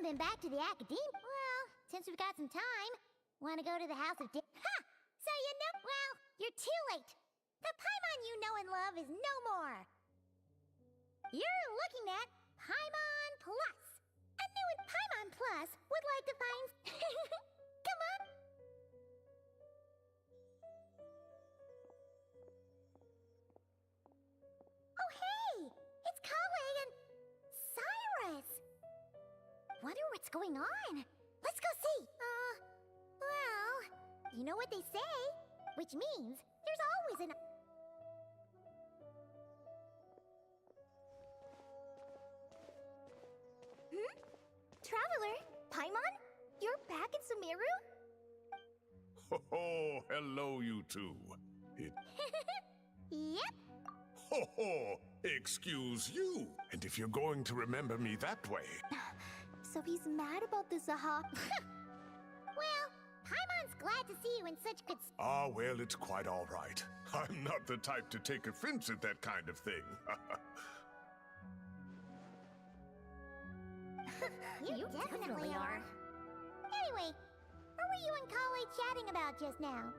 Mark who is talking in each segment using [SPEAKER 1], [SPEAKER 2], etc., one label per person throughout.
[SPEAKER 1] then back to the academe. Well, since we've got some time, want to go to the House of Ha! So you know, well, you're too late. The Paimon you know and love is no more. You're looking at Paimon Plus. A new Paimon Plus would like to find... Come on. Oh, hey! It's Kawe and Cyrus! Wonder what's going on. Let's go see. Well, you know what they say, which means there's always an...
[SPEAKER 2] Traveler, Paimon? You're back in Sumeru?
[SPEAKER 3] Ho, hello, you two.
[SPEAKER 1] Yep.
[SPEAKER 3] Ho, excuse you. And if you're going to remember me that way...
[SPEAKER 2] So he's mad about the Zaha.
[SPEAKER 1] Well, Paimon's glad to see you in such good...
[SPEAKER 3] Ah, well, it's quite all right. I'm not the type to take offense at that kind of thing.
[SPEAKER 1] You definitely are. Anyway, what were you and Kale chatting about just now?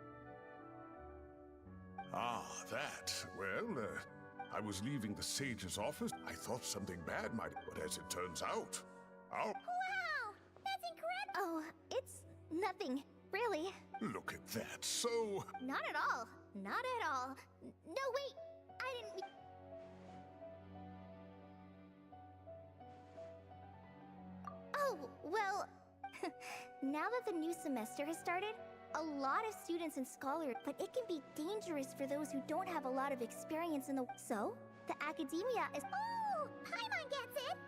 [SPEAKER 3] Ah, that. Well, I was leaving the sage's office. I thought something bad might... But as it turns out...
[SPEAKER 1] Wow! That's incredible!
[SPEAKER 2] Oh, it's nothing, really.
[SPEAKER 3] Look at that. So...
[SPEAKER 2] Not at all. Not at all. No, wait. I didn't mean... Oh, well... Now that the new semester has started, a lot of students and scholars, but it can be dangerous for those who don't have a lot of experience in the... So, the academia is...
[SPEAKER 1] Oh, Paimon gets it!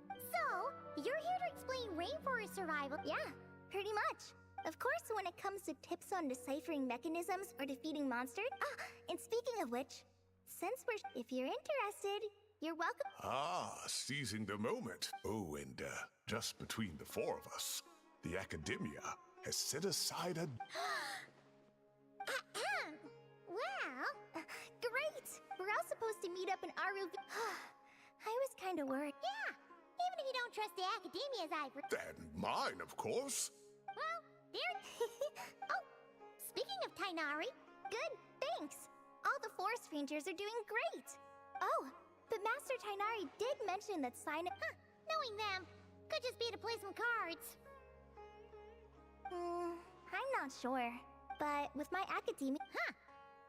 [SPEAKER 1] So, you're here to explain rainforest survival?
[SPEAKER 2] Yeah, pretty much. Of course, when it comes to tips on deciphering mechanisms or defeating monsters... Ah, and speaking of which, since we're... If you're interested, you're welcome...
[SPEAKER 3] Ah, seizing the moment. Oh, and just between the four of us, the academia has set aside a...
[SPEAKER 1] Well...
[SPEAKER 2] Great! We're all supposed to meet up in Aru... I was kind of worried.
[SPEAKER 1] Yeah, even if you don't trust the academia's eye...
[SPEAKER 3] And mine, of course.
[SPEAKER 1] Well, there... Oh, speaking of Tainari...
[SPEAKER 2] Good, thanks! All the forest rangers are doing great! Oh, but Master Tainari did mention that
[SPEAKER 1] knowing them could just be to play some cards.
[SPEAKER 2] I'm not sure. But with my academia...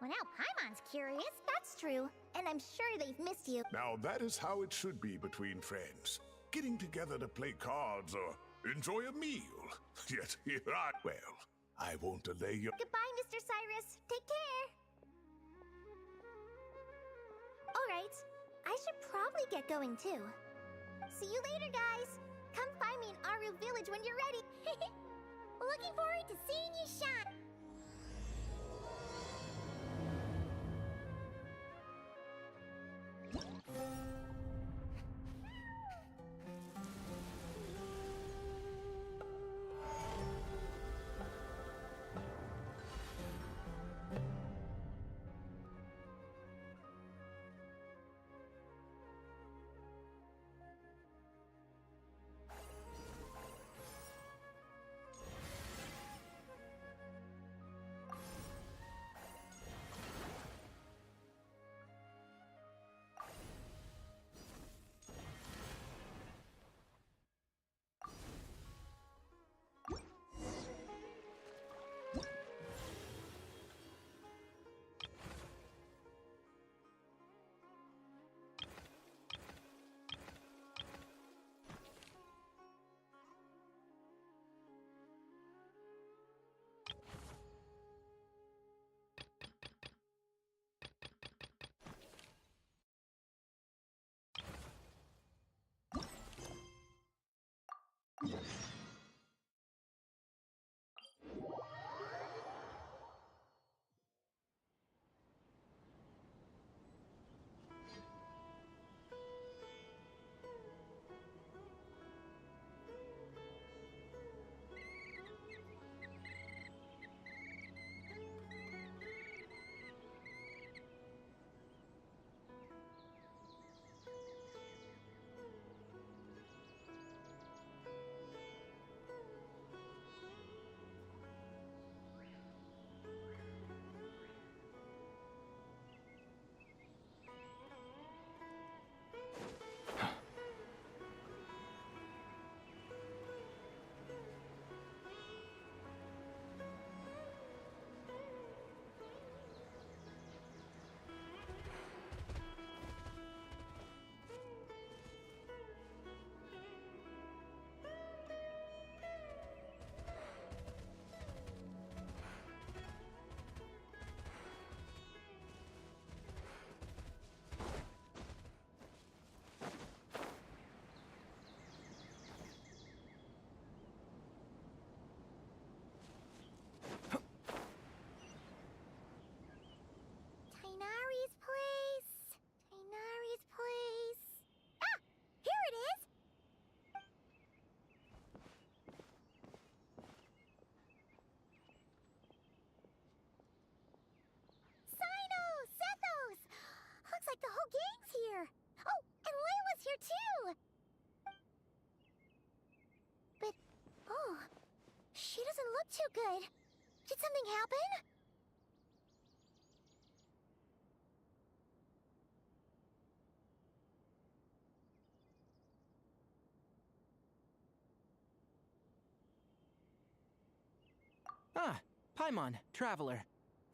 [SPEAKER 1] Well, now Paimon's curious.
[SPEAKER 2] That's true, and I'm sure they've missed you.
[SPEAKER 3] Now that is how it should be between friends. Getting together to play cards or enjoy a meal. Yet here I... Well, I won't delay you.
[SPEAKER 2] Goodbye, Mr. Cyrus. Take care. Alright, I should probably get going too. See you later, guys. Come find me in Aru Village when you're ready.
[SPEAKER 1] Looking forward to seeing you shine. too good. Did something happen?
[SPEAKER 4] Ah, Paimon, Traveler.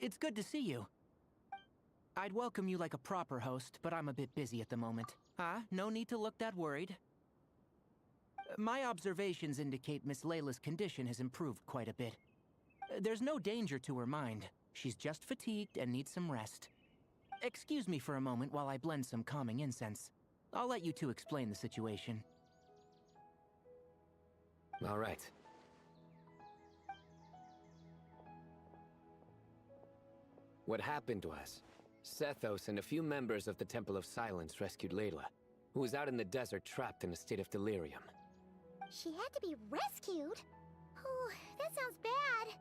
[SPEAKER 4] It's good to see you. I'd welcome you like a proper host, but I'm a bit busy at the moment. No need to look that worried. My observations indicate Miss Layla's condition has improved quite a bit. There's no danger to her mind. She's just fatigued and needs some rest. Excuse me for a moment while I blend some calming incense. I'll let you two explain the situation.
[SPEAKER 5] All right. What happened was, Sethos and a few members of the Temple of Silence rescued Layla, who was out in the desert trapped in a state of delirium.
[SPEAKER 1] She had to be rescued? Oh, that sounds bad.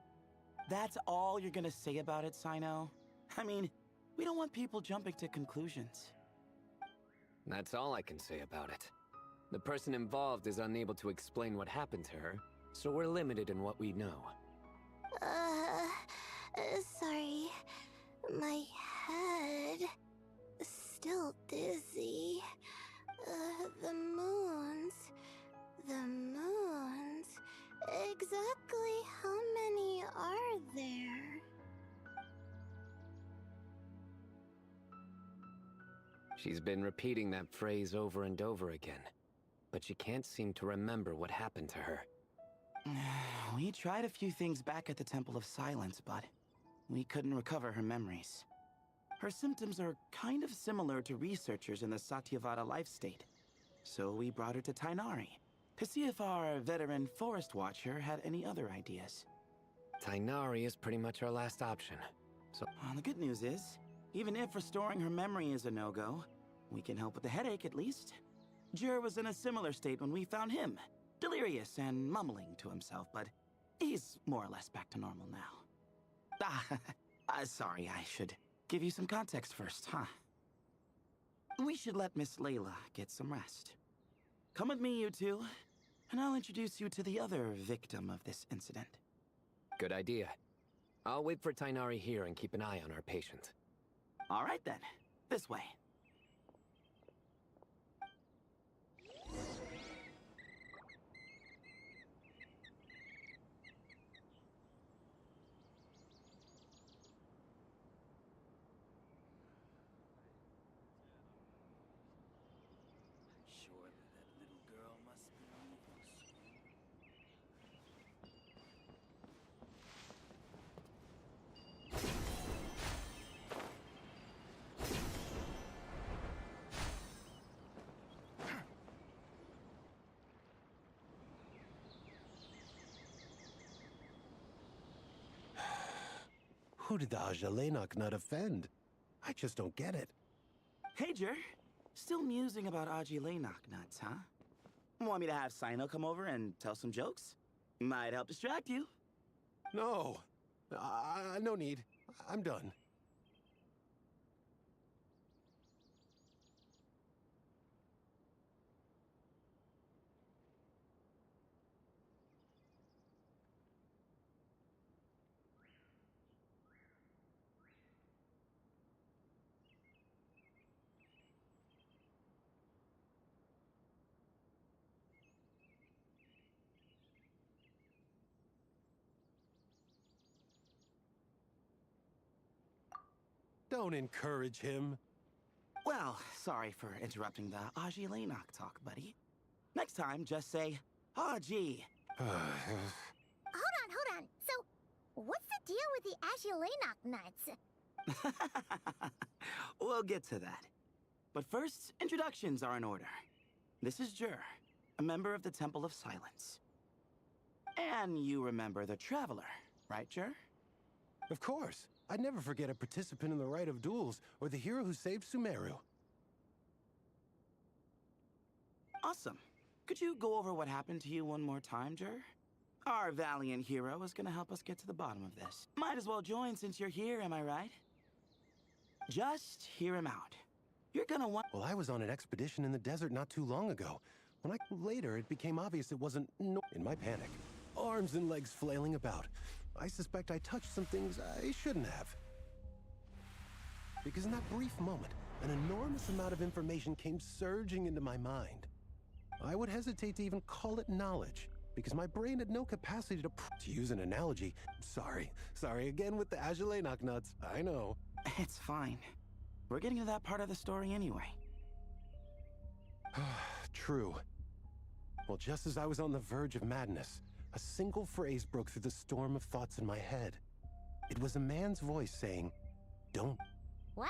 [SPEAKER 6] That's all you're gonna say about it, Sino? I mean, we don't want people jumping to conclusions.
[SPEAKER 5] That's all I can say about it. The person involved is unable to explain what happened to her, so we're limited in what we know.
[SPEAKER 2] Sorry. My head... still dizzy. The moons... Exactly how many are there?
[SPEAKER 5] She's been repeating that phrase over and over again, but she can't seem to remember what happened to her.
[SPEAKER 6] We tried a few things back at the Temple of Silence, but we couldn't recover her memories. Her symptoms are kind of similar to researchers in the Satyavada life state. So we brought her to Tainari to see if our veteran forest watcher had any other ideas.
[SPEAKER 5] Tainari is pretty much our last option, so...
[SPEAKER 6] The good news is, even if restoring her memory is a no-go, we can help with the headache at least. Jur was in a similar state when we found him, delirious and mumbling to himself, but he's more or less back to normal now. Sorry, I should give you some context first, huh? We should let Miss Layla get some rest. Come with me, you two, and I'll introduce you to the other victim of this incident.
[SPEAKER 5] Good idea. I'll wait for Tainari here and keep an eye on our patient.
[SPEAKER 6] All right then, this way.
[SPEAKER 7] Who did the Ajalenok not offend? I just don't get it.
[SPEAKER 6] Hey, Jur. Still musing about Aji Laynok nuts, huh? Want me to have Sino come over and tell some jokes? Might help distract you.
[SPEAKER 7] No. No need. I'm done. Don't encourage him.
[SPEAKER 6] Well, sorry for interrupting the Aji Laynok talk, buddy. Next time, just say, Aji.
[SPEAKER 1] Hold on. So, what's the deal with the Ajalenok nuts?
[SPEAKER 6] We'll get to that. But first, introductions are in order. This is Jur, a member of the Temple of Silence. And you remember the Traveler, right, Jur?
[SPEAKER 7] Of course. I'd never forget a participant in the Rite of Duels or the hero who saved Sumeru.
[SPEAKER 6] Awesome. Could you go over what happened to you one more time, Jur? Our valiant hero is gonna help us get to the bottom of this. Might as well join since you're here, am I right? Just hear him out. You're gonna want—
[SPEAKER 7] Well, I was on an expedition in the desert not too long ago. Later, it became obvious it wasn't in my panic. arms and legs flailing about. I suspect I touched some things I shouldn't have. Because in that brief moment, an enormous amount of information came surging into my mind. I would hesitate to even call it knowledge, because my brain had no capacity to use an analogy. Sorry again with the Azulay knocknuts. I know.
[SPEAKER 6] It's fine. We're getting to that part of the story anyway.
[SPEAKER 7] True. Well, just as I was on the verge of madness, a single phrase broke through the storm of thoughts in my head. It was a man's voice saying, "Don't."
[SPEAKER 1] What?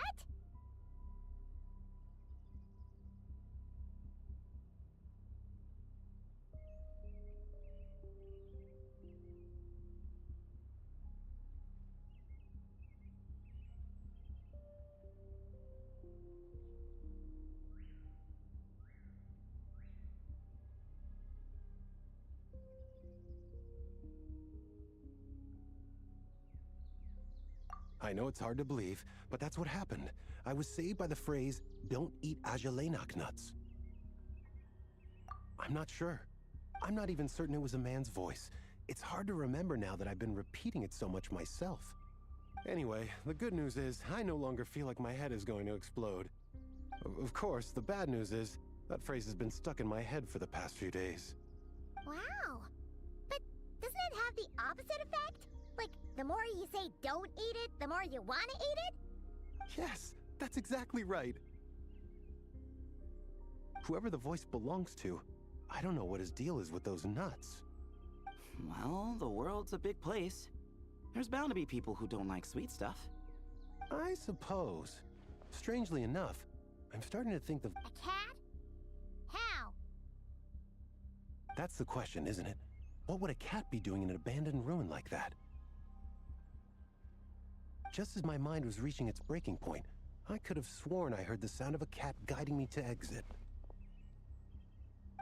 [SPEAKER 7] I know it's hard to believe, but that's what happened. I was saved by the phrase, "Don't eat Ajalenak nuts." I'm not sure. I'm not even certain it was a man's voice. It's hard to remember now that I've been repeating it so much myself. Anyway, the good news is I no longer feel like my head is going to explode. Of course, the bad news is that phrase has been stuck in my head for the past few days.
[SPEAKER 1] Wow. But doesn't it have the opposite effect? Like, the more you say don't eat it, the more you want to eat it?
[SPEAKER 7] Yes, that's exactly right. Whoever the voice belongs to, I don't know what his deal is with those nuts.
[SPEAKER 6] Well, the world's a big place. There's bound to be people who don't like sweet stuff.
[SPEAKER 7] I suppose. Strangely enough, I'm starting to think
[SPEAKER 1] A cat? How?
[SPEAKER 7] that's the question, isn't it? What would a cat be doing in an abandoned ruin like that? Just as my mind was reaching its breaking point, I could have sworn I heard the sound of a cat guiding me to exit.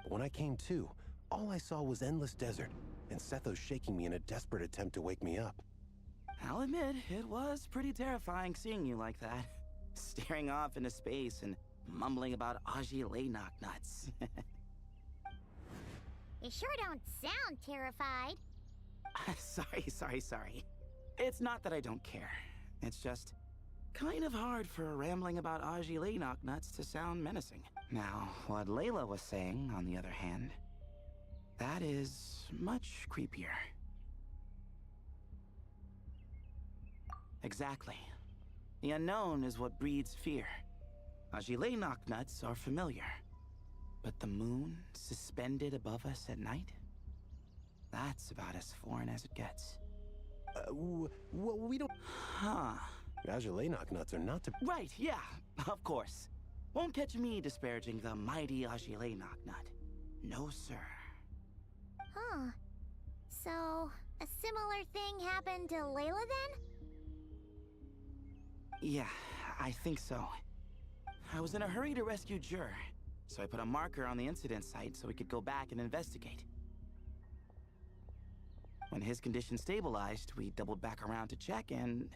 [SPEAKER 7] But when I came to, all I saw was endless desert, and Sethos shaking me in a desperate attempt to wake me up.
[SPEAKER 6] I'll admit, it was pretty terrifying seeing you like that. Staring off into space and mumbling about Ajilay knocknuts.
[SPEAKER 1] You sure don't sound terrified.
[SPEAKER 6] Sorry. It's not that I don't care. It's just kind of hard for rambling about Ajilay knocknuts to sound menacing. Now, what Layla was saying, on the other hand, that is much creepier. Exactly. The unknown is what breeds fear. Ajilay knocknuts are familiar. But the moon suspended above us at night? That's about as foreign as it gets.
[SPEAKER 7] We don't...
[SPEAKER 6] Huh.
[SPEAKER 7] Ajulay knocknuts are not to...
[SPEAKER 6] Right, yeah, of course. Won't catch me disparaging the mighty Ajilay knocknut. No, sir.
[SPEAKER 1] Huh. So, a similar thing happened to Layla then?
[SPEAKER 6] Yeah, I think so. I was in a hurry to rescue Jur, so I put a marker on the incident site so we could go back and investigate. When his condition stabilized, we doubled back around to check and...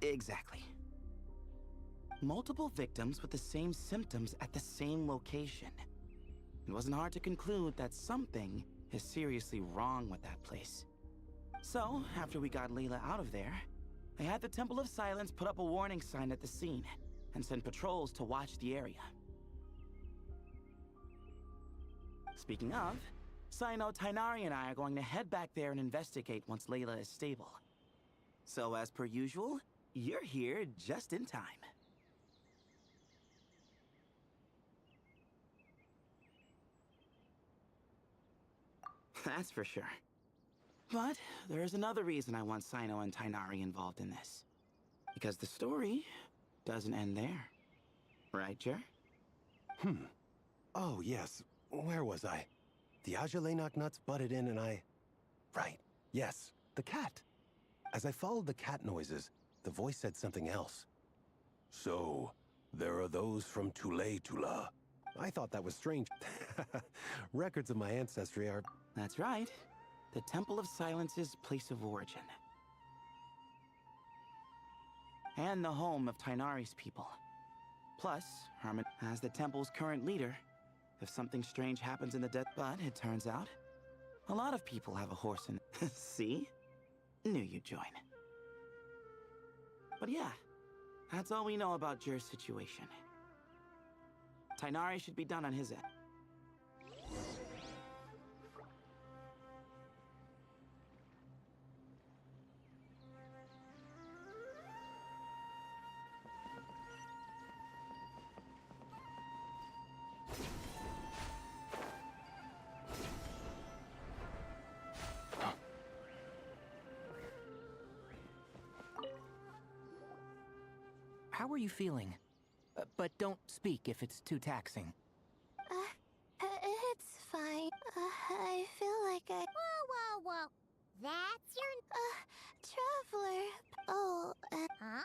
[SPEAKER 6] Exactly. Multiple victims with the same symptoms at the same location. It wasn't hard to conclude that something is seriously wrong with that place. So, after we got Layla out of there, I had the Temple of Silence put up a warning sign at the scene and send patrols to watch the area. Speaking of, Sino, Tainari, and I are going to head back there and investigate once Layla is stable. So, as per usual, you're here just in time. That's for sure. But there's another reason I want Sino and Tainari involved in this. Because the story doesn't end there. Right, Jer?
[SPEAKER 7] Oh, yes. Where was I? The Ajulay knocknuts butted in and I... Right. Yes, the cat. As I followed the cat noises, the voice said something else. So, there are those from Tula. I thought that was strange. Records of my ancestry are...
[SPEAKER 6] That's right. The Temple of Silence's place of origin. And the home of Tainari's people. Plus, Herman, as the temple's current leader, if something strange happens in the desert, but it turns out, a lot of people have a horse in it. See? Knew you'd join. But yeah, that's all we know about Jer's situation. Tainari should be done on his end.
[SPEAKER 4] How are you feeling? But don't speak if it's too taxing.
[SPEAKER 2] It's fine. I feel like I...
[SPEAKER 1] Whoa. That's your...
[SPEAKER 2] Traveler. Oh,
[SPEAKER 1] Huh?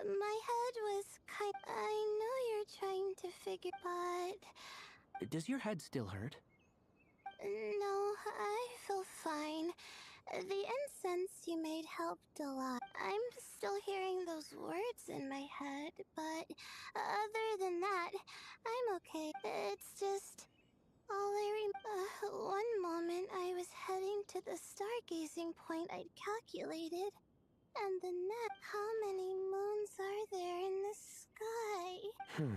[SPEAKER 2] My head was kind... I know you're trying to figure, but...
[SPEAKER 4] Does your head still hurt?
[SPEAKER 2] No, I feel fine. The incense you made helped a lot. I'm still hearing those words in my head, but other than that, I'm okay. It's just... all one moment I was heading to the stargazing point I'd calculated. And the net, how many moons are there in the sky?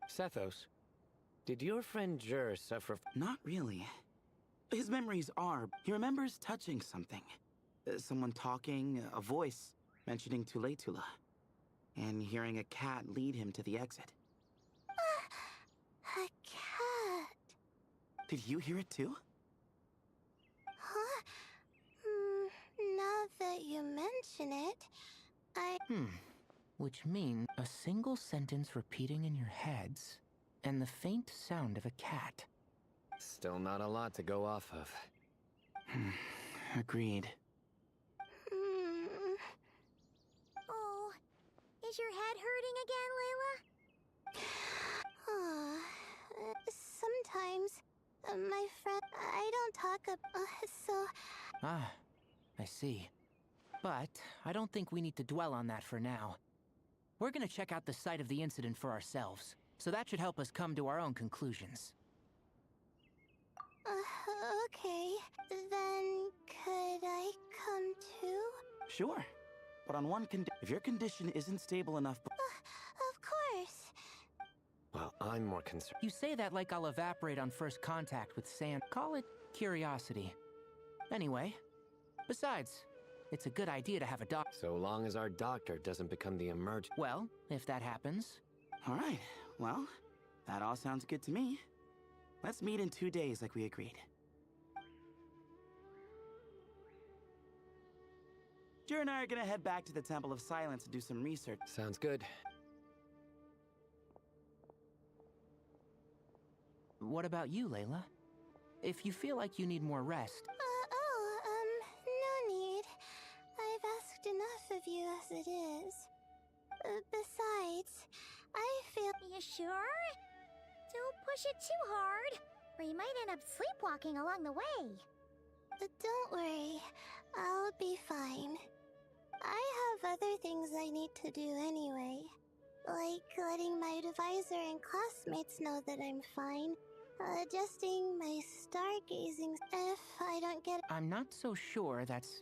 [SPEAKER 5] Sethos, did your friend Jer suffer?
[SPEAKER 6] Not really. His memories are... He remembers touching something. Someone talking, a voice mentioning Tuletula. And hearing a cat lead him to the exit.
[SPEAKER 2] A cat.
[SPEAKER 6] Did you hear it too?
[SPEAKER 2] Huh? Now that you mention it,
[SPEAKER 4] Which means a single sentence repeating in your heads, and the faint sound of a cat.
[SPEAKER 5] Still not a lot to go off of.
[SPEAKER 6] Agreed.
[SPEAKER 1] Oh, is your head hurting again, Layla?
[SPEAKER 2] Sometimes, my friend, I don't talk so...
[SPEAKER 4] Ah, I see. But I don't think we need to dwell on that for now. We're gonna check out the site of the incident for ourselves, so that should help us come to our own conclusions.
[SPEAKER 2] Okay. Then, could I come too?
[SPEAKER 6] Sure. But on one if your condition isn't stable enough...
[SPEAKER 2] Of course.
[SPEAKER 5] Well, I'm more concerned.
[SPEAKER 4] You say that like I'll evaporate on first contact with sand. Call it curiosity. Anyway, besides, it's a good idea to have a doc.
[SPEAKER 5] So long as our doctor doesn't become the
[SPEAKER 4] Well, if that happens.
[SPEAKER 6] All right. Well, that all sounds good to me. Let's meet in 2 days like we agreed. Jer and I are gonna head back to the Temple of Silence to do some research.
[SPEAKER 5] Sounds good.
[SPEAKER 4] What about you, Layla? If you feel like you need more rest...
[SPEAKER 2] No need. I've asked enough of you as it is. Besides, I feel...
[SPEAKER 1] You sure? Don't push it too hard, or you might end up sleepwalking along the way.
[SPEAKER 2] Don't worry. I'll be fine. I have other things I need to do anyway. Like letting my advisor and classmates know that I'm fine. Adjusting my stargazing if I don't get...
[SPEAKER 4] I'm not so sure that's...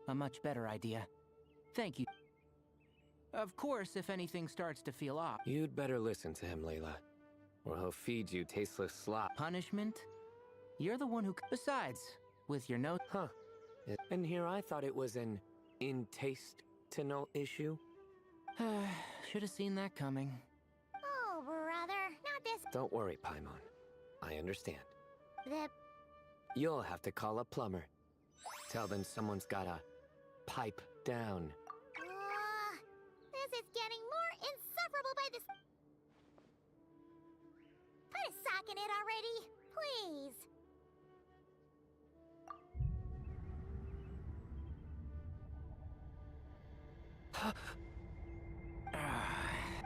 [SPEAKER 4] a much better idea. Thank you. Of course, if anything starts to feel off...
[SPEAKER 5] You'd better listen to him, Layla, or he'll feed you tasteless slop.
[SPEAKER 4] Punishment? You're the one who... Besides, with your note...
[SPEAKER 5] Huh. And here I thought it was an in-taste-to-know issue.
[SPEAKER 4] Should have seen that coming.
[SPEAKER 1] Oh, brother, not this...
[SPEAKER 5] Don't worry, Paimon. I understand.
[SPEAKER 1] The...
[SPEAKER 5] You'll have to call a plumber. Tell them someone's gotta pipe down.
[SPEAKER 1] This is getting more insufferable by this... Put a sock in it already, please.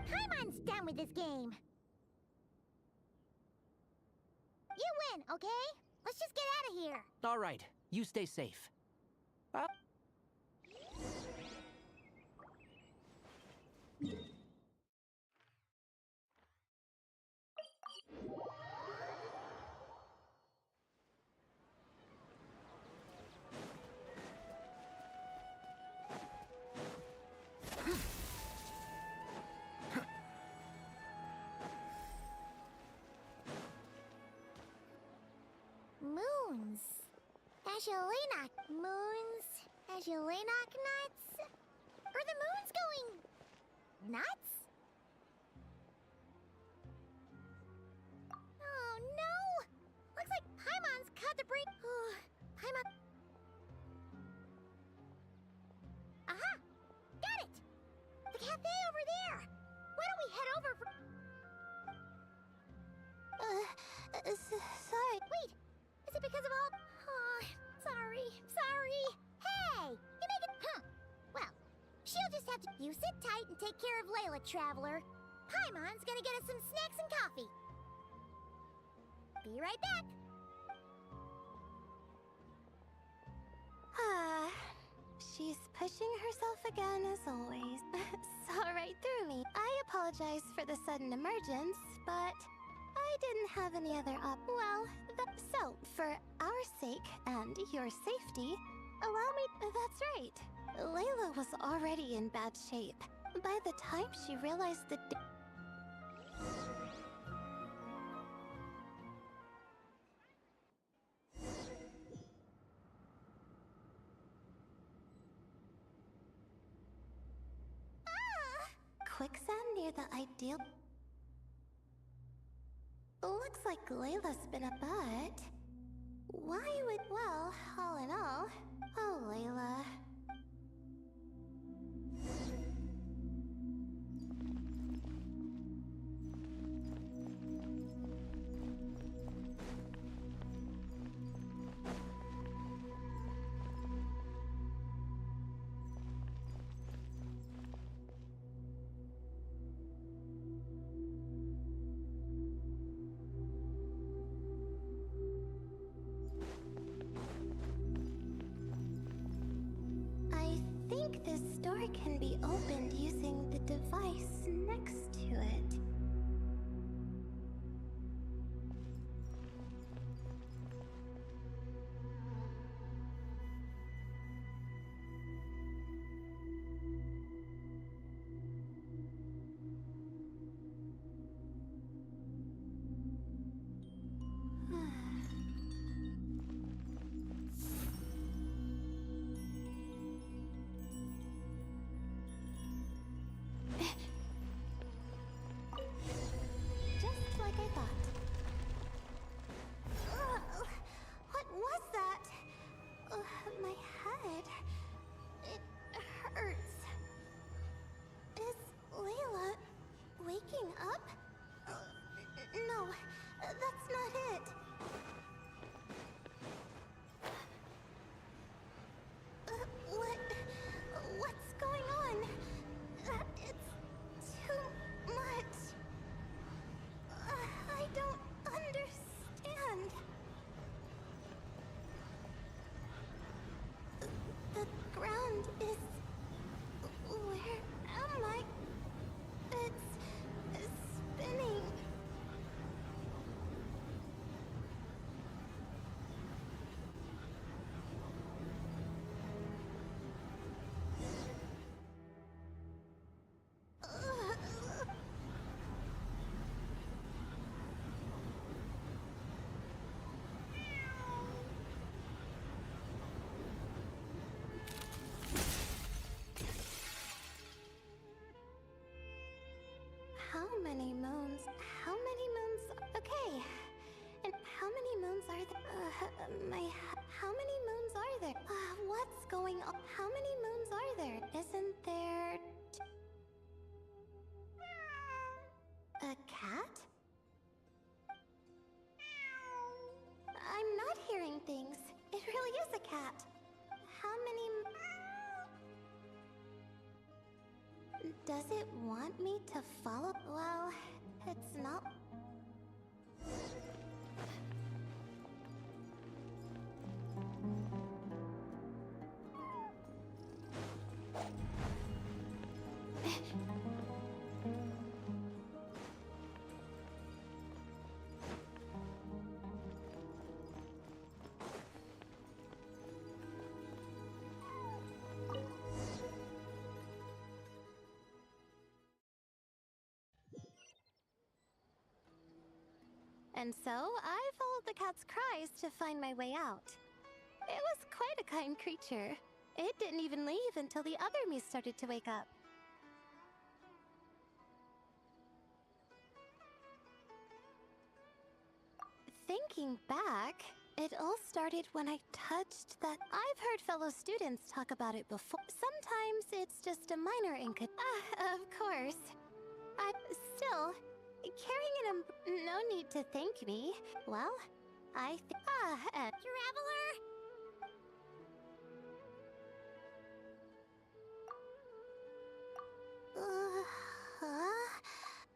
[SPEAKER 1] Paimon's done with this game. You win, okay? Let's just get out of here.
[SPEAKER 4] All right, you stay safe.
[SPEAKER 1] Azulina moons, Azulina nuts? Are the moons going nuts? Oh no! Looks like Paimon's cut the break. Paimon. Aha! Got it! The cafe over there! Why don't we head over for.
[SPEAKER 2] Sorry.
[SPEAKER 1] Wait! Is it because of all. Oh, sorry. Hey! You make it. Huh. Well, she'll just have to. You sit tight and take care of Layla, Traveler. Paimon's gonna get us some snacks and coffee. Be right back.
[SPEAKER 2] She's pushing herself again as always. Saw right through me. I apologize for the sudden emergence, but I didn't have any other so, for our sake and your safety, allow me. That's right. Layla was already in bad shape. By the time she realized the. Quicksand near the ideal. Looks like Layla's been a butt. Why would. Well, all in all. Oh, Layla. This door can be opened using the device next to it. How many moons? Okay. And how many moons are there? How many moons are there? What's going on? How many moons are there? Isn't there... a cat? I'm not hearing things. It really is a cat. How many... Does it want me to follow? Well, it's not... And so, I followed the cat's cries to find my way out.
[SPEAKER 8] It was quite a kind creature. It didn't even leave until the other Mies started to wake up. Thinking back, it all started when I touched that. I've heard fellow students talk about it before. Sometimes it's just a minor of course. Still, carrying no need to thank me. Well,
[SPEAKER 1] Traveler?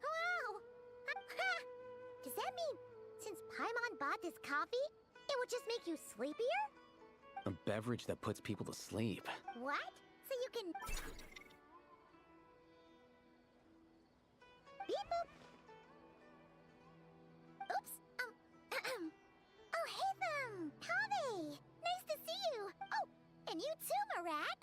[SPEAKER 1] Wow! Does that mean since Paimon bought this coffee, it would just make you sleepier?
[SPEAKER 5] A beverage that puts people to sleep.
[SPEAKER 1] What? So you can... Beep boop. Oops. Oh, hey them! Kave! Nice to see you! Oh, and you too, Marak!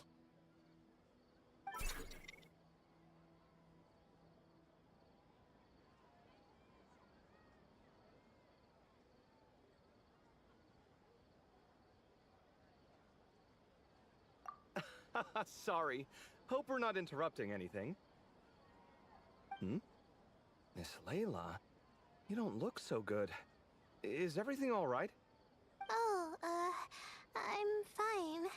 [SPEAKER 9] Sorry. Hope we're not interrupting anything. Miss Layla, you don't look so good. Is everything all right?
[SPEAKER 8] Oh, I'm fine.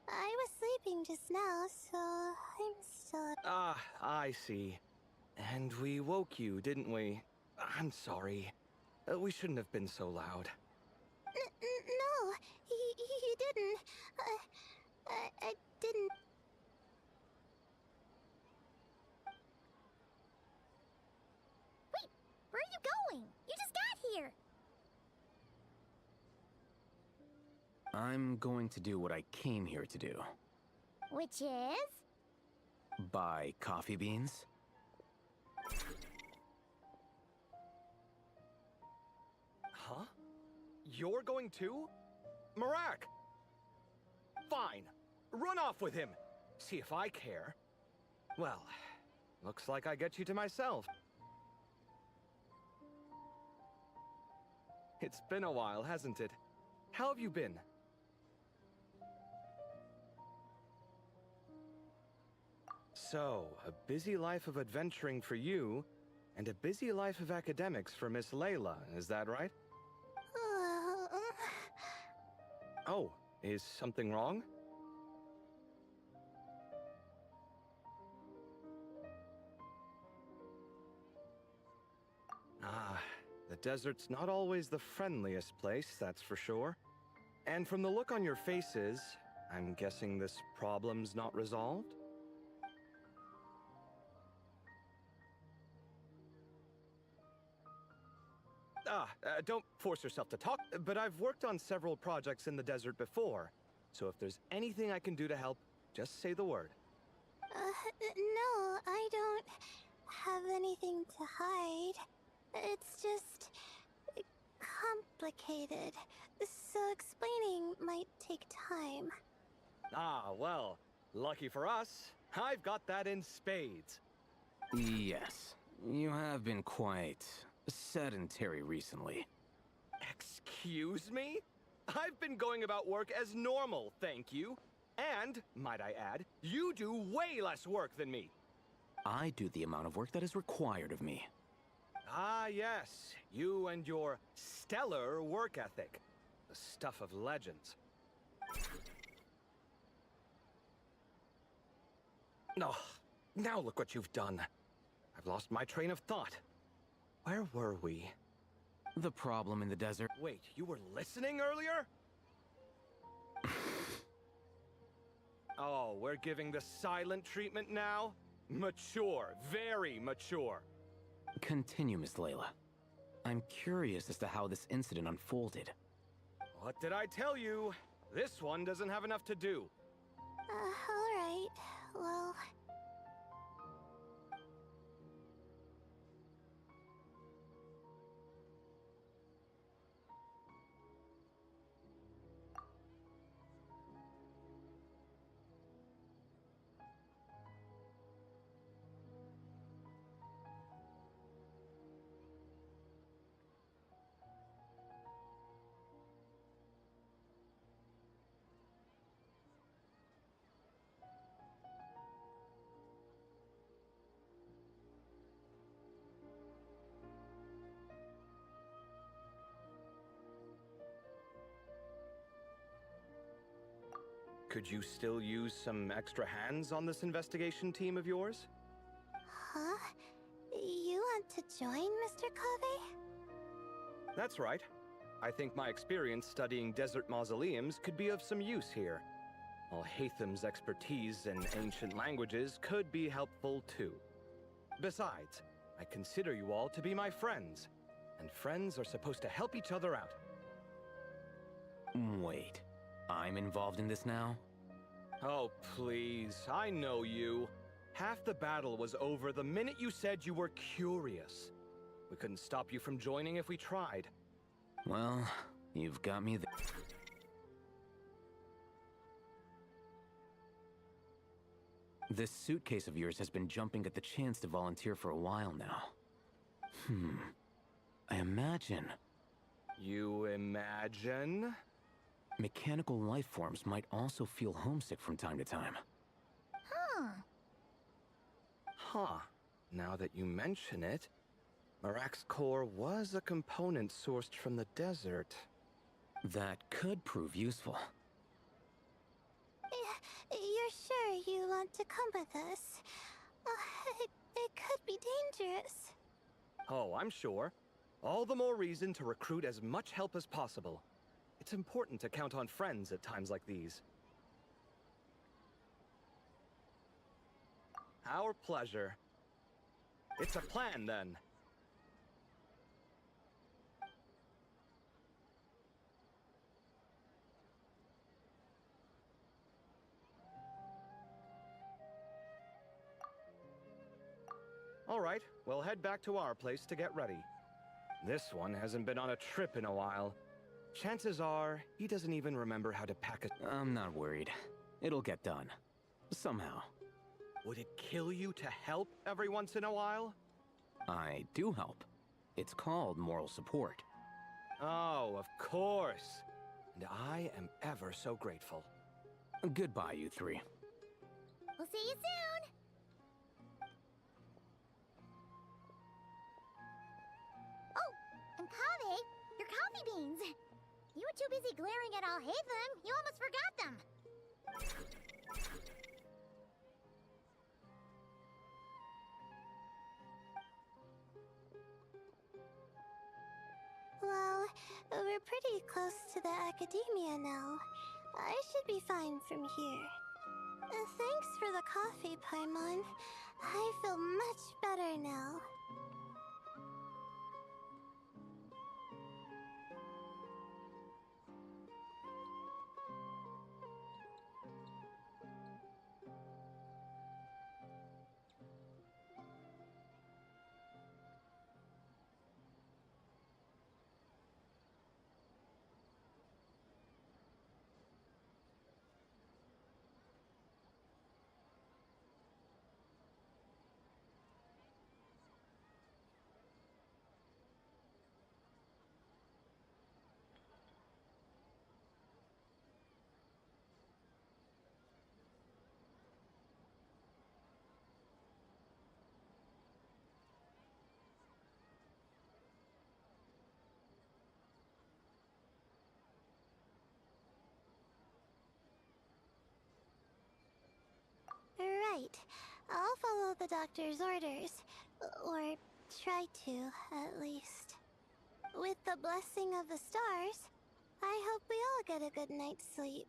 [SPEAKER 8] I was sleeping just now, so I'm still...
[SPEAKER 9] Ah, I see. And we woke you, didn't we? I'm sorry. We shouldn't have been so loud.
[SPEAKER 8] No, you didn't. I didn't...
[SPEAKER 1] Wait, where are you going? You just got here!
[SPEAKER 5] I'm going to do what I came here to do.
[SPEAKER 1] Which is?
[SPEAKER 5] Buy coffee beans.
[SPEAKER 9] Huh? You're going too? Marak! Fine. Run off with him. See if I care. Well, looks like I get you to myself. It's been a while, hasn't it? How have you been? So, a busy life of adventuring for you, and a busy life of academics for Miss Layla, is that right? Oh, is something wrong? Ah, the desert's not always the friendliest place, that's for sure. And from the look on your faces, I'm guessing this problem's not resolved? Don't force yourself to talk, but I've worked on several projects in the desert before, so if there's anything I can do to help, just say the word.
[SPEAKER 8] No, I don't have anything to hide. It's just... complicated, so explaining might take time.
[SPEAKER 9] Ah, well, lucky for us, I've got that in spades.
[SPEAKER 5] Yes, you have been quite sedentary recently.
[SPEAKER 9] Excuse me? I've been going about work as normal, thank you. And, might I add, you do way less work than me.
[SPEAKER 5] I do the amount of work that is required of me.
[SPEAKER 9] Ah, yes, you and your stellar work ethic. The stuff of legends. Oh, now look what you've done. I've lost my train of thought. Where were we?
[SPEAKER 5] The problem in the desert.
[SPEAKER 9] Wait, you were listening earlier? Oh, we're giving the silent treatment now? Mature, very mature.
[SPEAKER 5] Continue, Miss Layla. I'm curious as to how this incident unfolded.
[SPEAKER 9] What did I tell you? This one doesn't have enough to do.
[SPEAKER 8] Alright, well...
[SPEAKER 9] Could you still use some extra hands on this investigation team of yours?
[SPEAKER 8] Huh? You want to join, Mr. Kave?
[SPEAKER 9] That's right. I think my experience studying desert mausoleums could be of some use here. Al-Haytham's expertise in ancient languages could be helpful too. Besides, I consider you all to be my friends, and friends are supposed to help each other out.
[SPEAKER 5] Wait, I'm involved in this now?
[SPEAKER 9] Oh, please, I know you. Half the battle was over the minute you said you were curious. We couldn't stop you from joining if we tried.
[SPEAKER 5] Well, you've got me there. This suitcase of yours has been jumping at the chance to volunteer for a while now. I imagine...
[SPEAKER 9] You imagine?
[SPEAKER 5] Mechanical life forms might also feel homesick from time to time.
[SPEAKER 9] Huh. Now that you mention it, Marak's core was a component sourced from the desert.
[SPEAKER 5] That could prove useful.
[SPEAKER 8] You're sure you want to come with us? It could be dangerous.
[SPEAKER 9] Oh, I'm sure. All the more reason to recruit as much help as possible. It's important to count on friends at times like these. Our pleasure. It's a plan, then. All right, we'll head back to our place to get ready. This one hasn't been on a trip in a while. Chances are, he doesn't even remember how to pack a...
[SPEAKER 5] I'm not worried. It'll get done. Somehow.
[SPEAKER 9] Would it kill you to help every once in a while?
[SPEAKER 5] I do help. It's called moral support.
[SPEAKER 9] Oh, of course. And I am ever so grateful.
[SPEAKER 5] Goodbye, you three.
[SPEAKER 1] We'll see you soon! Oh, and Kave, your coffee beans! You were too busy glaring at Al-Haytham, you almost forgot them!
[SPEAKER 8] Well, we're pretty close to the academia now. I should be fine from here. Thanks for the coffee, Paimon. I feel much better now. Right. I'll follow the doctor's orders. Or try to, at least. With the blessing of the stars, I hope we all get a good night's sleep.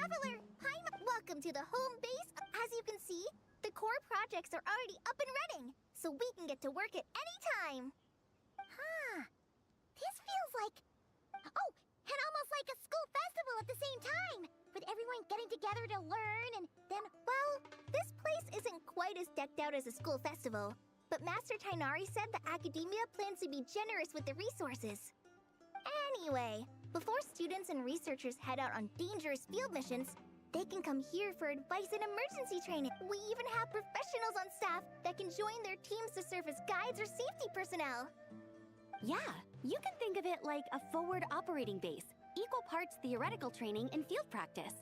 [SPEAKER 2] Traveler! Welcome to the home base. As you can see, the core projects are already up and running, so we can get to work at any time.
[SPEAKER 1] Huh. This feels like... Oh, and almost like a school festival at the same time, with everyone getting together to learn and then...
[SPEAKER 2] Well, this place isn't quite as decked out as a school festival, but Master Tainari said the academia plans to be generous with the resources. Anyway, before students and researchers head out on dangerous field missions, they can come here for advice and emergency training. We even have professionals on staff that can join their teams to serve as guides or safety personnel.
[SPEAKER 10] Yeah, you can think of it like a forward operating base, equal parts theoretical training and field practice.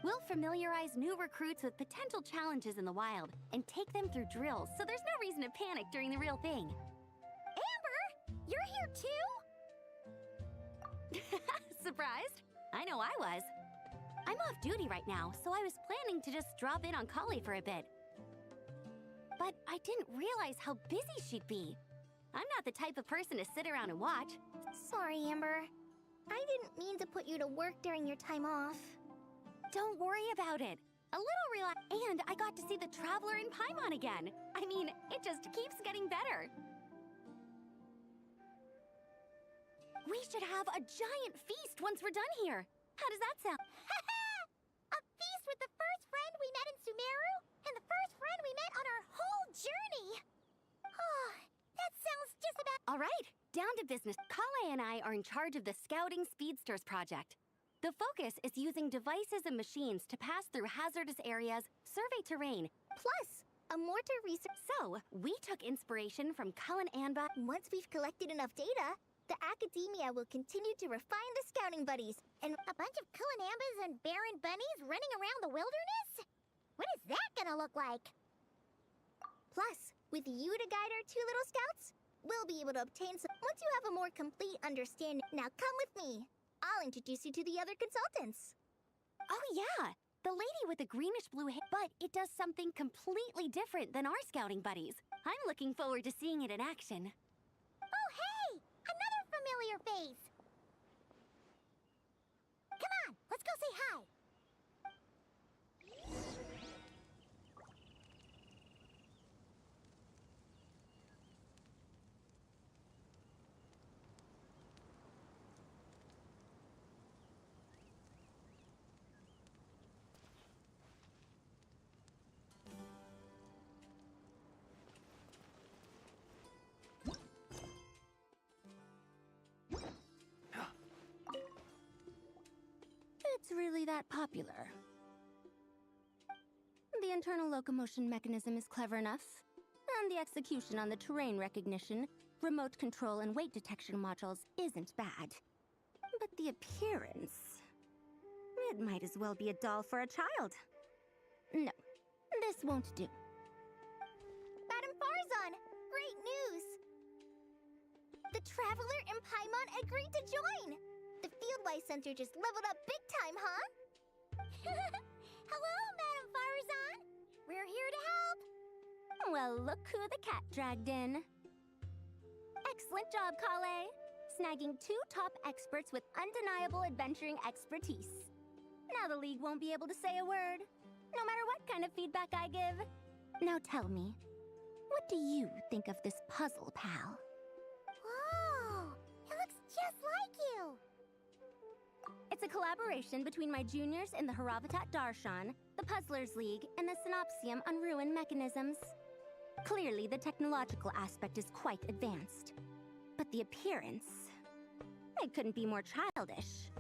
[SPEAKER 10] We'll familiarize new recruits with potential challenges in the wild and take them through drills so there's no reason to panic during the real thing.
[SPEAKER 1] Amber! You're here too?
[SPEAKER 10] Surprised? I know I was. I'm off duty right now, so I was planning to just drop in on Kali for a bit. But I didn't realize how busy she'd be. I'm not the type of person to sit around and watch.
[SPEAKER 2] Sorry, Amber. I didn't mean to put you to work during your time off.
[SPEAKER 10] Don't worry about it. A little relax. And I got to see the Traveler in Paimon again. I mean, it just keeps getting better. We should have a giant feast once we're done here. How does that sound?
[SPEAKER 1] A feast with the first friend we met in Sumeru, and the first friend we met on our whole journey. Oh, that sounds just about...
[SPEAKER 10] All right, down to business. Kale and I are in charge of the Scouting Speedsters project. The focus is using devices and machines to pass through hazardous areas, survey terrain.
[SPEAKER 2] Plus, a mortar research.
[SPEAKER 10] So, we took inspiration from Cullen Anba.
[SPEAKER 2] Once we've collected enough data, the academia will continue to refine the scouting buddies, and
[SPEAKER 1] A bunch of Kulanambas and Baron Bunnies running around the wilderness? What is that gonna look like?
[SPEAKER 2] plus, with you to guide our two little scouts, we'll be able to obtain some. Once you have a more complete understanding, now come with me. I'll introduce you to the other consultants.
[SPEAKER 10] Oh yeah, the lady with the greenish-blue hair. But it does something completely different than our scouting buddies. I'm looking forward to seeing it in action.
[SPEAKER 1] Oh, hey! Another familiar face! Come on, let's go say hi!
[SPEAKER 10] It's really that popular. The internal locomotion mechanism is clever enough, and the execution on the terrain recognition, remote control, and weight detection modules isn't bad. But the appearance... it might as well be a doll for a child. No, this won't do.
[SPEAKER 2] Madam Farzan, great news! The Traveler and Paimon agreed to join! The Fieldwise Center just leveled up big time, huh?
[SPEAKER 1] Hello, Madam Farzan! We're here to help!
[SPEAKER 10] Well, look who the cat dragged in. Excellent job, Kale. Snagging 2 top experts with undeniable adventuring expertise. Now the League won't be able to say a word, no matter what kind of feedback I give. Now tell me, what do you think of this puzzle, pal?
[SPEAKER 1] Whoa! It looks just like you!
[SPEAKER 10] It's a collaboration between my juniors in the Haravatat Darshan, the Puzzlers League, and the Synopsium on Ruin Mechanisms. Clearly, the technological aspect is quite advanced. But the appearance... it couldn't be more childish.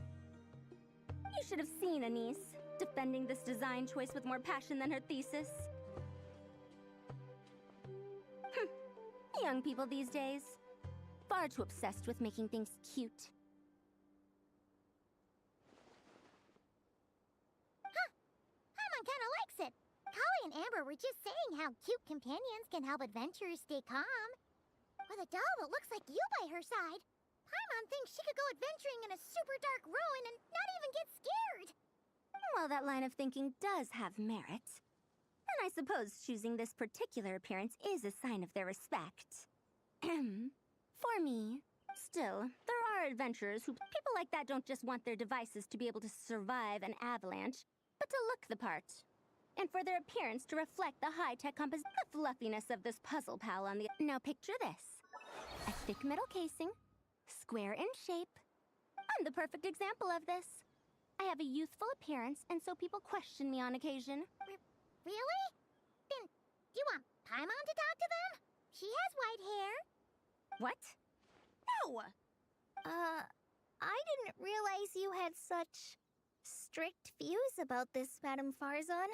[SPEAKER 10] You should have seen Anise, defending this design choice with more passion than her thesis. Young people these days. Far too obsessed with making things cute.
[SPEAKER 1] Paimon kinda likes it. Kali and Amber were just saying how cute companions can help adventurers stay calm. With a doll that looks like you by her side, Paimon thinks she could go adventuring in a super dark ruin and not even get scared.
[SPEAKER 10] Well, that line of thinking does have merit. And I suppose choosing this particular appearance is a sign of their respect. For me. Still, there are are adventurers who... People like that don't just want their devices to be able to survive an avalanche, but to look the part. And for their appearance to reflect the high-tech the fluffiness of this puzzle pal on the... Now picture this. A thick metal casing, square in shape. I'm the perfect example of this. I have a youthful appearance, and so people question me on occasion.
[SPEAKER 1] Really? Then, do you want Paimon to talk to them? She has white hair.
[SPEAKER 10] What? No!
[SPEAKER 2] I didn't realize you had such strict views about this, Madame Farzan.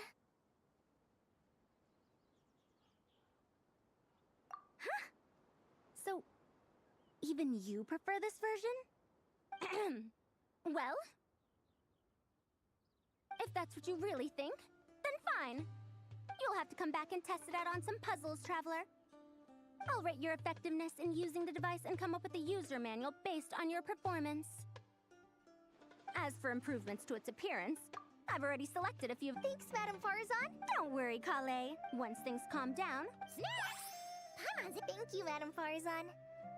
[SPEAKER 10] Huh? So, even you prefer this version? Well, if that's what you really think, then fine. You'll have to come back and test it out on some puzzles, Traveler. I'll rate your effectiveness in using the device and come up with a user manual based on your performance. As for improvements to its appearance, I've already selected a few.
[SPEAKER 2] Thanks, Madame Farzan.
[SPEAKER 10] Don't worry, Kale. Once things calm down...
[SPEAKER 1] Snacks! Paimon's...
[SPEAKER 2] Thank you, Madame Farzan.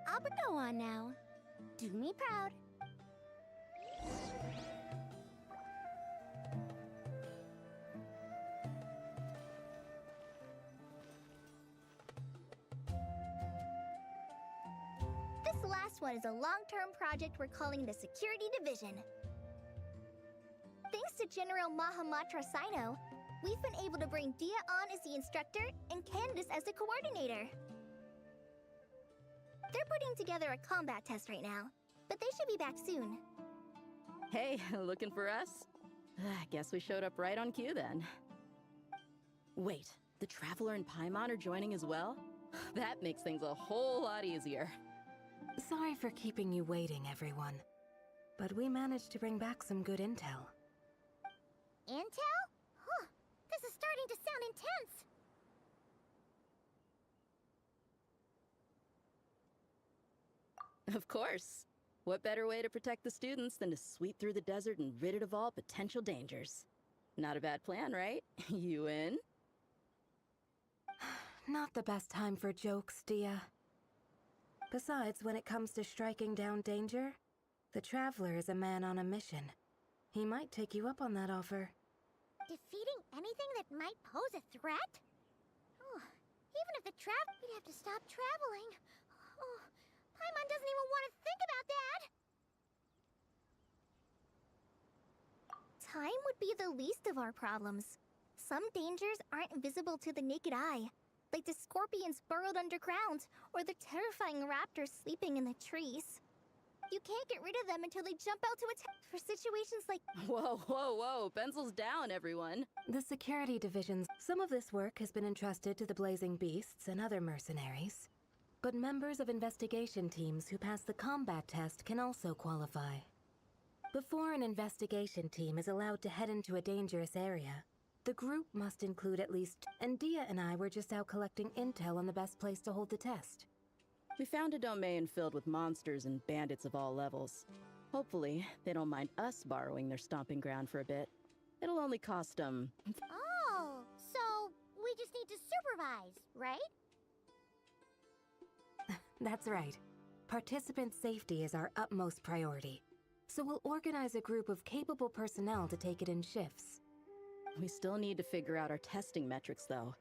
[SPEAKER 10] I'll go on now. Do me proud.
[SPEAKER 2] This last one is a long-term project we're calling the Security Division. Thanks to General Mahamatra Sino, we've been able to bring Dia on as the instructor and Candace as the coordinator. They're putting together a combat test right now, but they should be back soon.
[SPEAKER 11] Hey, looking for us? I guess we showed up right on cue then. Wait, the Traveler and Paimon are joining as well? That makes things a whole lot easier.
[SPEAKER 12] Sorry for keeping you waiting, everyone. But we managed to bring back some good intel.
[SPEAKER 1] Intel? Huh. This is starting to sound intense.
[SPEAKER 11] Of course. What better way to protect the students than to sweep through the desert and rid it of all potential dangers? Not a bad plan, right? You in?
[SPEAKER 12] Not the best time for jokes, Dia. Besides, when it comes to striking down danger, the Traveler is a man on a mission. He might take you up on that offer.
[SPEAKER 1] Defeating anything that might pose a threat? Oh, even if we'd have to stop traveling. Oh, Paimon doesn't even want to think about that.
[SPEAKER 2] Time would be the least of our problems. Some dangers aren't visible to the naked eye, like the scorpions burrowed underground, or the terrifying raptors sleeping in the trees. You can't get rid of them until they jump out to attack. For situations like...
[SPEAKER 11] Whoa, whoa, whoa, pencils down, everyone.
[SPEAKER 12] The Security Division's... Some of this work has been entrusted to the Blazing Beasts and other mercenaries. But members of investigation teams who pass the combat test can also qualify. Before an investigation team is allowed to head into a dangerous area, the group must include at least... And Dia and I were just out collecting intel on the best place to hold the test.
[SPEAKER 11] We found a domain filled with monsters and bandits of all levels. Hopefully, they don't mind us borrowing their stomping ground for a bit. It'll only cost them...
[SPEAKER 1] Oh, so we just need to supervise, right?
[SPEAKER 12] That's right. Participant safety is our utmost priority. So we'll organize a group of capable personnel to take it in shifts.
[SPEAKER 11] We still need to figure out our testing metrics, though.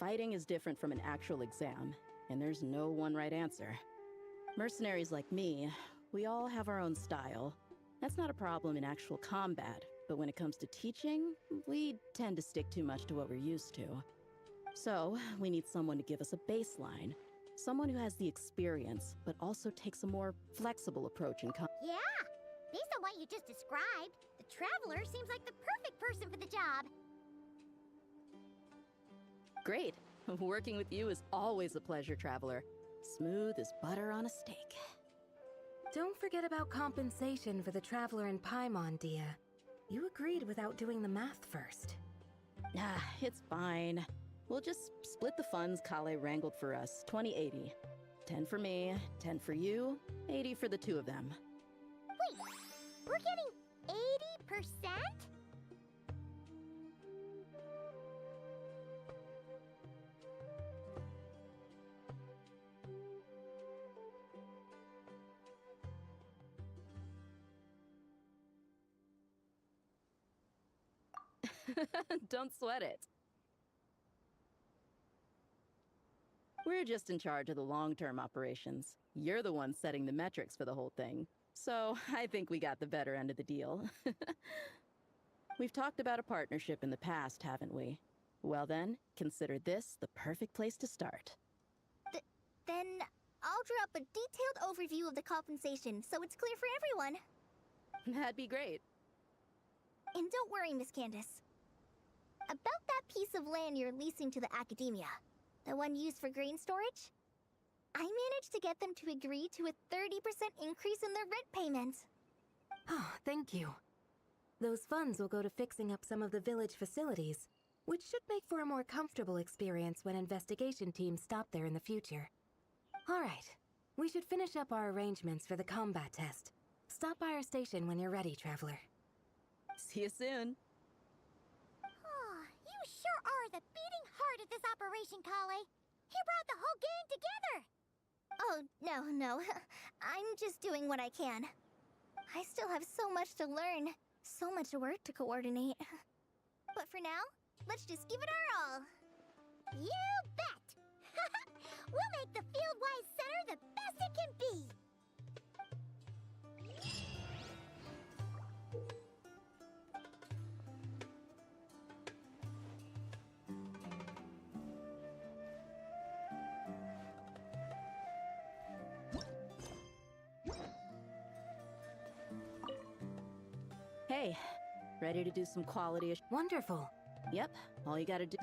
[SPEAKER 11] Fighting is different from an actual exam, and there's no one right answer. Mercenaries like me, we all have our own style. That's not a problem in actual combat, but when it comes to teaching, we tend to stick too much to what we're used to. So, we need someone to give us a baseline. Someone who has the experience, but also takes a more flexible approach in
[SPEAKER 1] Yeah! Based on what you just described, the Traveler seems like the perfect person for the job.
[SPEAKER 11] Great. Working with you is always a pleasure, Traveler. Smooth as butter on a steak.
[SPEAKER 12] Don't forget about compensation for the Traveler and Paimon, Dia. You agreed without doing the math first.
[SPEAKER 11] Ah, it's fine. We'll just split the funds Kale wrangled for us, 20-80. 10 for me, 10 for you, 80 for the two of them.
[SPEAKER 1] Wait, we're getting 80%?
[SPEAKER 11] Don't sweat it. We're just in charge of the long-term operations. You're the one setting the metrics for the whole thing. So I think we got the better end of the deal. We've talked about a partnership in the past, haven't we? Well then, consider this the perfect place to start.
[SPEAKER 2] Then I'll draw up a detailed overview of the compensation so it's clear for everyone.
[SPEAKER 11] That'd be great.
[SPEAKER 2] And don't worry, Miss Candace. About that piece of land you're leasing to the academia, the one used for grain storage, I managed to get them to agree to a 30% increase in their rent payments.
[SPEAKER 12] Oh, thank you. Those funds will go to fixing up some of the village facilities, which should make for a more comfortable experience when investigation teams stop there in the future. All right, we should finish up our arrangements for the combat test. Stop by our station when you're ready, Traveler.
[SPEAKER 11] See you soon.
[SPEAKER 1] Oh, you sure are the beating heart of this operation, Kale. He brought the whole gang together.
[SPEAKER 2] Oh, no. I'm just doing what I can. I still have so much to learn, so much work to coordinate. But for now, let's just give it our all.
[SPEAKER 1] You bet! We'll make the Fieldwise Center the best it can be.
[SPEAKER 11] Hey, ready to do some quality?
[SPEAKER 12] Wonderful.
[SPEAKER 11] Yep, all you gotta do.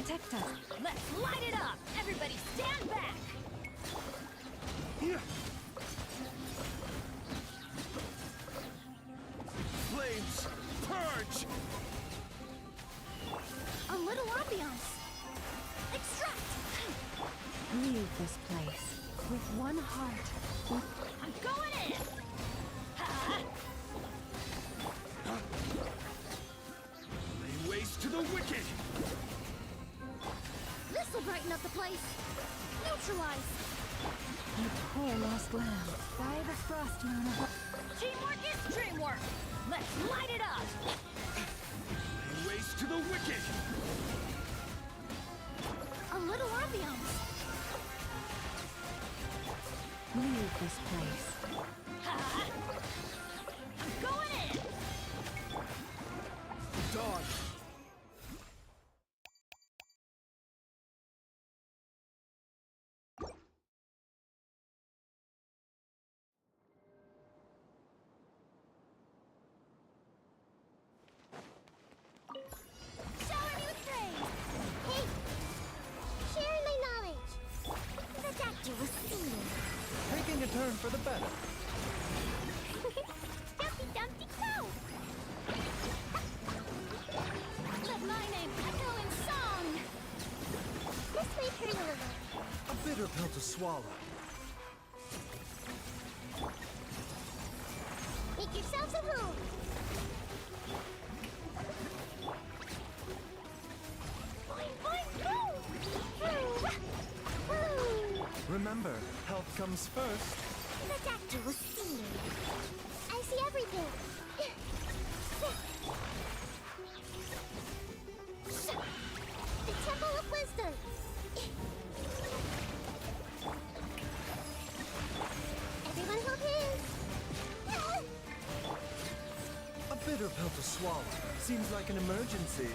[SPEAKER 10] protect us. Let's light it up! Everybody stand back!
[SPEAKER 3] Flames, purge!
[SPEAKER 2] A little ambiance. Extract!
[SPEAKER 10] Leave this place with one heart. I'm going in!
[SPEAKER 3] Lay waste to the wicked!
[SPEAKER 2] This'll brighten up the place. Neutralize.
[SPEAKER 10] You poor lost lamb. By the frost moon of... Teamwork is dreamwork! Let's light it up!
[SPEAKER 3] Lay waste to the wicked!
[SPEAKER 2] A little ambiance.
[SPEAKER 10] Leave this place. I'm going in!
[SPEAKER 3] Dodge!
[SPEAKER 2] Shower me with praise. Hey, sharing my knowledge. The doctor will see you.
[SPEAKER 13] Taking a turn for the better.
[SPEAKER 2] Dumpty Dumpty Go! Let my name echo in song. This may hurt a little.
[SPEAKER 13] A bitter pill to swallow.
[SPEAKER 2] Make yourselves at home. Boing, boing, boom!
[SPEAKER 13] Remember, health comes first.
[SPEAKER 2] The doctor will see you. I see everything. The Temple of Wisdom. Everyone hold hands.
[SPEAKER 13] A bitter pill to swallow. Seems like an emergency.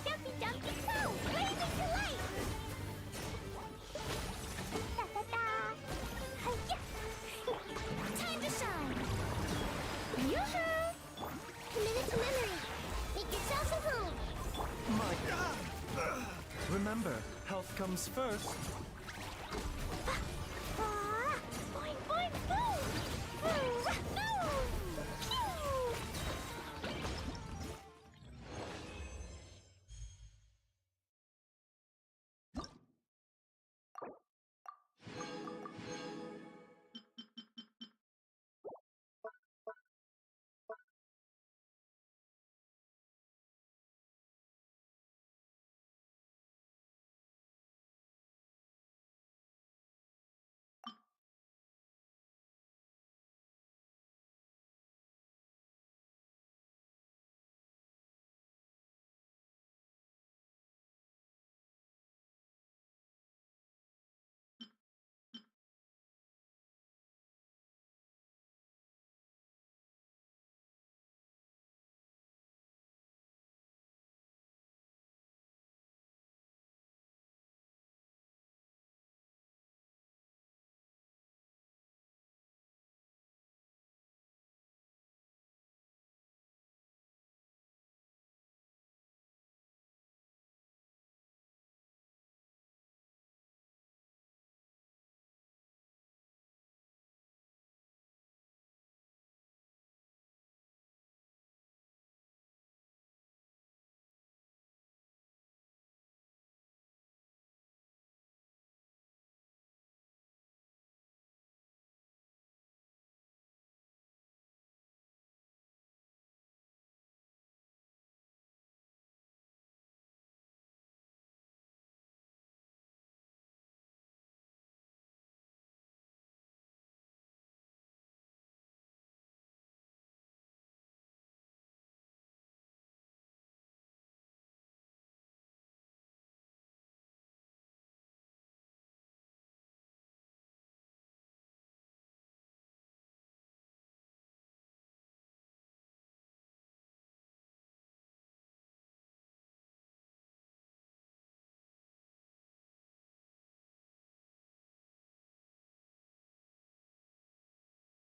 [SPEAKER 2] Dumpty Dumpty Go! Blazing to light! Da-da-da! Hi-ya! Time to shine! Yoo-hoo! Committed to memory. Make yourselves at home.
[SPEAKER 13] My God! Remember, health comes first.